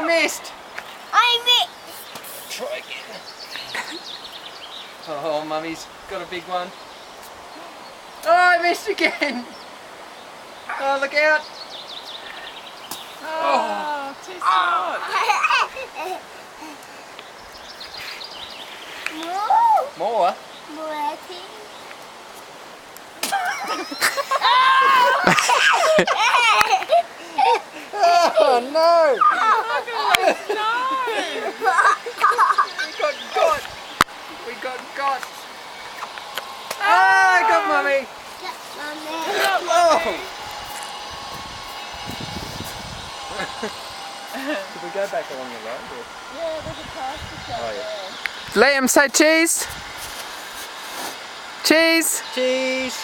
I missed. I missed. Try again. Oh, Mummy's got a big one. Oh, I missed again. Oh, look out. Oh, too smart. More? More, I think. Oh, no. No. We got got. Ah, I got Mummy. Oh. Should we go back along the road? Or? Yeah, there's a pasture shop Oh, yeah. there. Liam, say cheese. Cheese. Cheese.